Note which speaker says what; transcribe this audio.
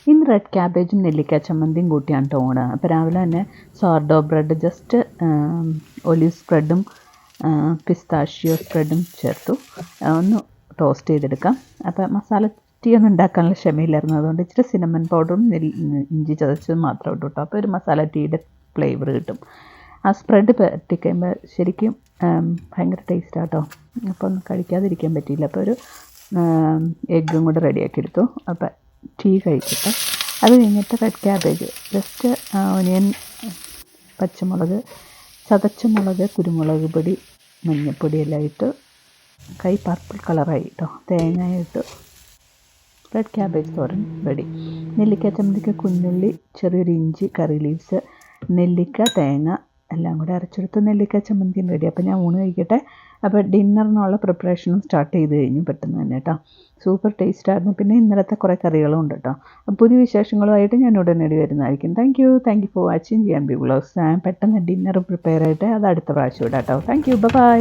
Speaker 1: ഇന്ന് റെഡ് ക്യാബേജും നെല്ലിക്ക ചമ്മന്തിയും കൂട്ടിയാണ് ടോണ്. അപ്പോൾ രാവിലെ തന്നെ സോർഡോ ബ്രെഡ് ജസ്റ്റ് ഒലിവ് സ്പ്രെഡും പിസ്താഷ്യോ സ്പ്രെഡും ചേർത്തു ഒന്ന് ടോസ്റ്റ് ചെയ്തെടുക്കാം. അപ്പോൾ മസാല ടീ ഒന്നും ഉണ്ടാക്കാനുള്ള ക്ഷമയില്ലായിരുന്നു, അതുകൊണ്ട് ഇച്ചിരി സിനമൺ പൗഡറും ഇഞ്ചി ചതച്ചതും മാത്രം ഇട്ടു കേട്ടോ. അപ്പോൾ ഒരു മസാല ടീയുടെ ഫ്ലേവർ കിട്ടും. ആ സ്പ്രെഡ് പറ്റിക്കഴിയുമ്പോൾ ശരിക്കും ഭയങ്കര ടേസ്റ്റാണ് കേട്ടോ. അപ്പോൾ ഒന്നും കഴിക്കാതിരിക്കാൻ പറ്റിയില്ല. അപ്പോൾ ഒരു എഗ്ഗും കൂടെ റെഡിയാക്കി എടുത്തു. അപ്പോൾ ടീ കഴിക്കട്ടെ. അത് കഴിഞ്ഞിട്ട് റെഡ് ക്യാബേജ് ജസ്റ്റ് ഓനിയൻ, പച്ചമുളക്, ചതച്ച മുളക്, കുരുമുളക് പൊടി, മഞ്ഞൾപ്പൊടി എല്ലാം ഇട്ട് കൈ പർപ്പിൾ കളറായി കേട്ടോ. തേങ്ങ ഇട്ടു. റെഡ് ക്യാബേജ് തോരൻ റെഡി. നെല്ലിക്ക ചമ്മന്തിക്ക് കുഞ്ഞുള്ളി, ചെറിയൊരു ഇഞ്ചി, കറി ലീവ്സ്, നെല്ലിക്ക, തേങ്ങ എല്ലാം കൂടെ അരച്ചെടുത്ത് നെല്ലിക്ക ചമ്മന്തിയും റെഡി. അപ്പോൾ ഞാൻ ഊണ് കഴിക്കട്ടെ. അപ്പോൾ ഡിന്നറിനുള്ള പ്രിപ്പറേഷനും സ്റ്റാർട്ട് ചെയ്ത് കഴിഞ്ഞു പെട്ടെന്ന് തന്നെ കേട്ടോ. സൂപ്പർ ടേസ്റ്റായിരുന്നു. പിന്നെ ഇന്നലത്തെ കുറേ കറികളും ഉണ്ട് കേട്ടോ. പുതിയ വിശേഷങ്ങളുമായിട്ട് ഞാൻ ഉടനടി വരുന്നതായിരിക്കും. Thank you for watching GMB vlogs. ഞാൻ പെട്ടെന്ന് ഡിന്നർ പ്രിപ്പയർ ആയിട്ട് അത് അടുത്ത പ്രാവശ്യം ഇടാം കേട്ടോ. Thank you, by.